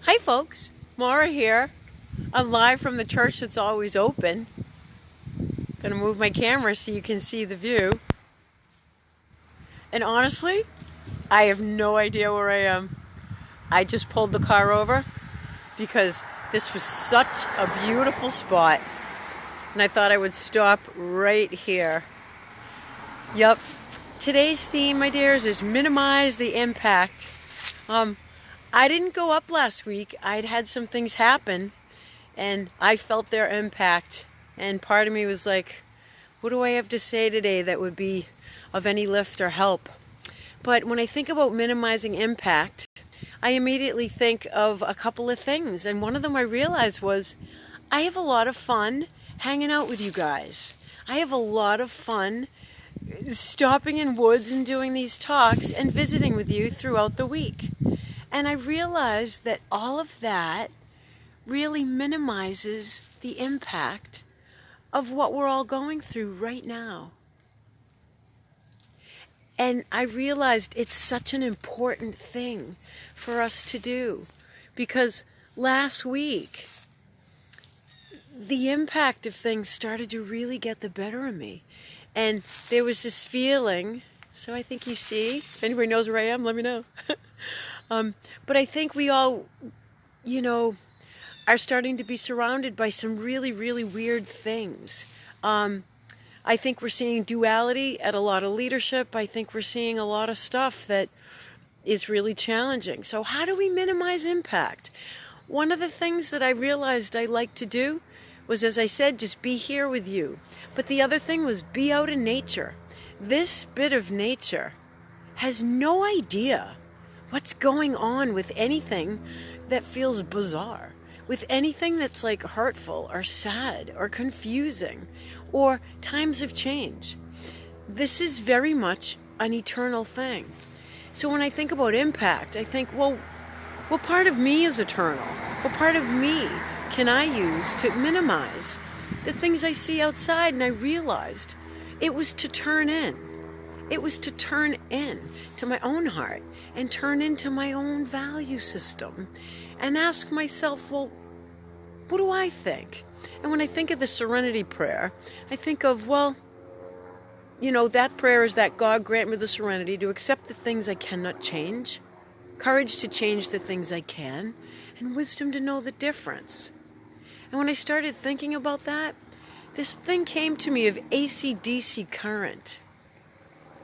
Hi folks, Maura here. I'm live from the church that's always open. Gonna move my camera so you can see the view. And honestly, I have no idea where I am. I just pulled the car over because this was such a beautiful spot. And I thought I would stop right here. Yep. Today's theme, my dears, is minimize the impact. I didn't go up last week. I'd had some things happen and I felt their impact. And part of me was like, what do I have to say today that would be of any lift or help? But when I think about minimizing impact, I immediately think of a couple of things. And one of them I realized was I have a lot of fun hanging out with you guys. I have a lot of fun stopping in woods and doing these talks and visiting with you throughout the week. And I realized that all of that really minimizes the impact of what we're all going through right now. And I realized it's such an important thing for us to do because last week, the impact of things started to really get the better of me. And there was this feeling, so I think you see, if anybody knows where I am, let me know. But I think we all, are starting to be surrounded by some really, really weird things. I think we're seeing duality at a lot of leadership. I think we're seeing a lot of stuff that is really challenging. So how do we minimize impact? One of the things that I realized I like to do was, as I said, just be here with you. But the other thing was be out in nature. This bit of nature has no idea what's going on with anything that feels bizarre, with anything that's like hurtful or sad or confusing or times of change. This is very much an eternal thing. So when I think about impact, I think, well, what part of me is eternal? What part of me can I use to minimize the things I see outside? And I realized it was to turn in. It was to turn in to my own heart and turn into my own value system and ask myself, well, what do I think? And when I think of the serenity prayer, I think of, well, that prayer is that God grant me the serenity to accept the things I cannot change, courage to change the things I can, and wisdom to know the difference. And when I started thinking about that, this thing came to me of AC/DC current.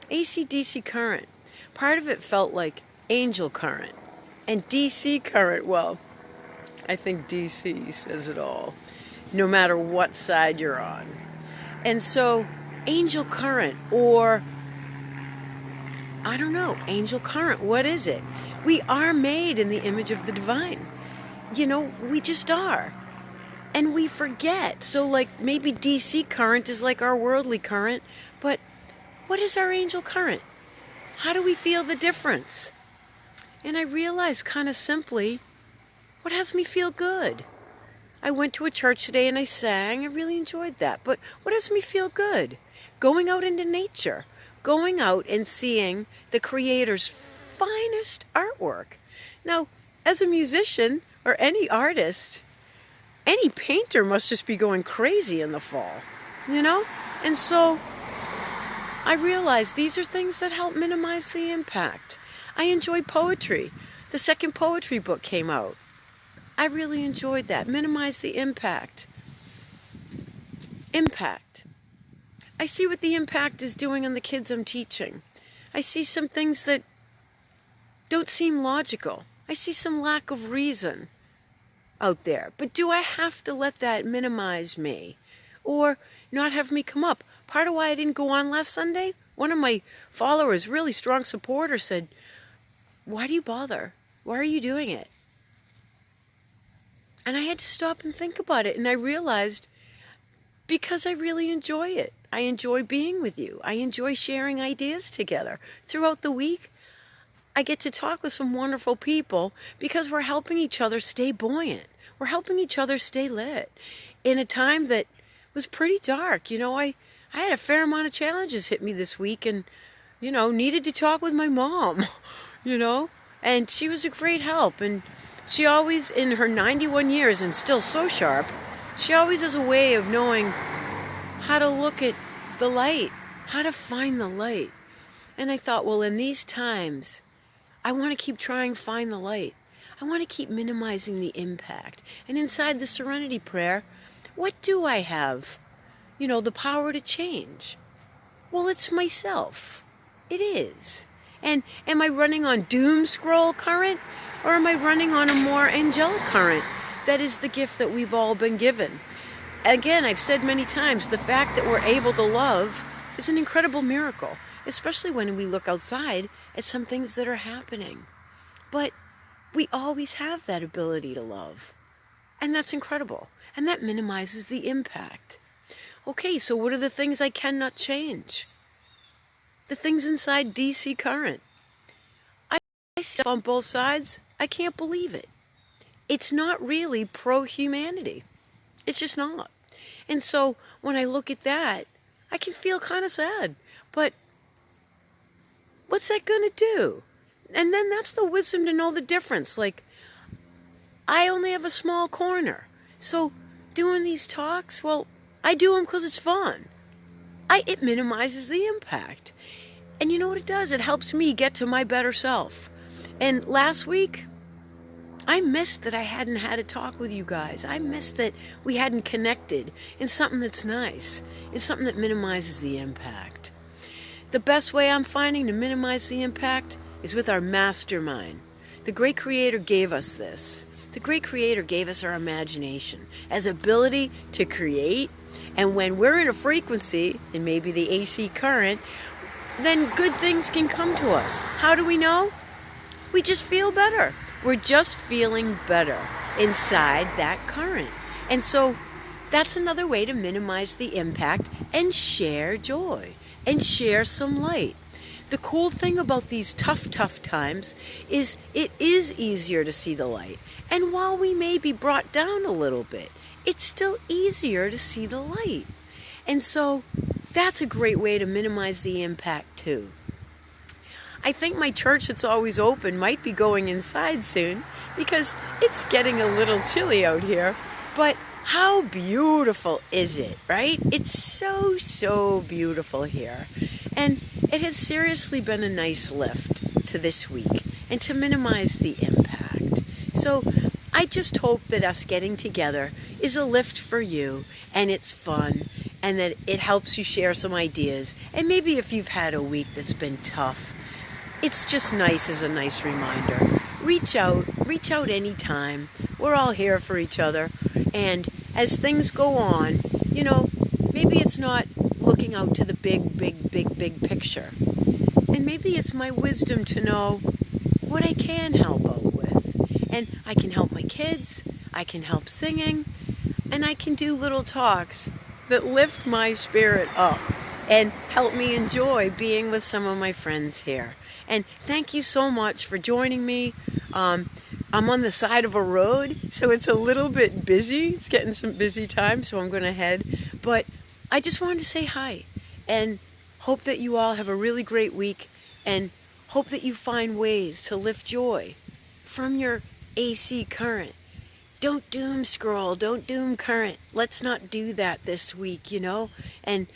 AC/DC current. Part of it felt like angel current. And DC current, well, I think DC says it all, no matter what side you're on. And so, angel current, or, I don't know, angel current, what is it? We are made in the image of the divine. We just are. And we forget. So, like, maybe DC current is like our worldly current, but what is our angel current? How do we feel the difference? And I realized kind of simply, what has me feel good? I went to a church today and I sang. I really enjoyed that. But what does me feel good? Going out into nature. Going out and seeing the Creator's finest artwork. Now, as a musician or any artist, any painter must just be going crazy in the fall, And so I realized these are things that help minimize the impact. I enjoy poetry. The second poetry book came out. I really enjoyed that. Minimize the impact. Impact. I see what the impact is doing on the kids I'm teaching. I see some things that don't seem logical. I see some lack of reason out there. But do I have to let that minimize me or not have me come up? Part of why I didn't go on last Sunday, one of my followers, really strong supporter, said, why do you bother? Why are you doing it? And I had to stop and think about it. And I realized because I really enjoy it. I enjoy being with you. I enjoy sharing ideas together. Throughout the week, I get to talk with some wonderful people because we're helping each other stay buoyant. We're helping each other stay lit in a time that was pretty dark. I had a fair amount of challenges hit me this week and, needed to talk with my mom, and she was a great help. And she always, in her 91 years and still so sharp, she always has a way of knowing how to look at the light, how to find the light. And I thought, well, in these times, I want to keep trying to find the light. I want to keep minimizing the impact. And inside the Serenity Prayer, what do I have? The power to change. Well, it's myself. It is. And am I running on doom scroll current, or am I running on a more angelic current? That is the gift that we've all been given. Again, I've said many times, the fact that we're able to love is an incredible miracle, especially when we look outside at some things that are happening. But we always have that ability to love. And that's incredible. And that minimizes the impact. Okay, so what are the things I cannot change? The things inside DC current. I see on both sides. I can't believe it. It's not really pro-humanity. It's just not. And so when I look at that, I can feel kind of sad. But what's that going to do? And then that's the wisdom to know the difference. Like, I only have a small corner. So doing these talks, well, I do them because it's fun. It minimizes the impact. And you know what it does? It helps me get to my better self. And last week, I missed that I hadn't had a talk with you guys. I missed that we hadn't connected in something that's nice, in something that minimizes the impact. The best way I'm finding to minimize the impact is with our mastermind. The great Creator gave us this. The great Creator gave us our imagination as ability to create. And when we're in a frequency, and maybe the AC current, then good things can come to us. How do we know? We just feel better. We're just feeling better inside that current. And so that's another way to minimize the impact and share joy and share some light. The cool thing about these tough times is it is easier to see the light. And while we may be brought down a little bit, it's still easier to see the light. And so that's a great way to minimize the impact too. I think my church that's always open might be going inside soon because it's getting a little chilly out here. But how beautiful is it, right? It's so beautiful here. And it has seriously been a nice lift to this week and to minimize the impact. So I just hope that us getting together is a lift for you and it's fun and that it helps you share some ideas. And maybe if you've had a week that's been tough, it's just nice as a nice reminder. Reach out anytime. We're all here for each other. And as things go on, maybe it's not looking out to the big picture. And maybe it's my wisdom to know what I can help out with. And I can help my kids, I can help singing, and I can do little talks that lift my spirit up and help me enjoy being with some of my friends here. And thank you so much for joining me. I'm on the side of a road, so it's a little bit busy. It's getting some busy time, so I'm going to head. But I just wanted to say hi and hope that you all have a really great week and hope that you find ways to lift joy from your AC current. Don't doom scroll, don't doom current. Let's not do that this week, And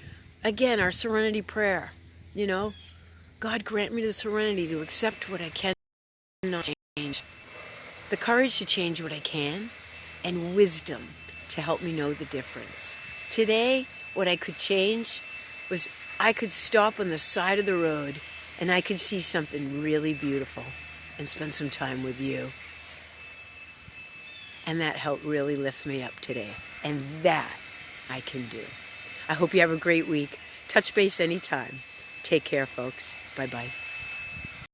again, our serenity prayer, God grant me the serenity to accept what I cannot change, the courage to change what I can, and wisdom to help me know the difference. Today, what I could change was I could stop on the side of the road and I could see something really beautiful and spend some time with you. And that helped really lift me up today. And that I can do. I hope you have a great week. Touch base anytime. Take care, folks. Bye-bye.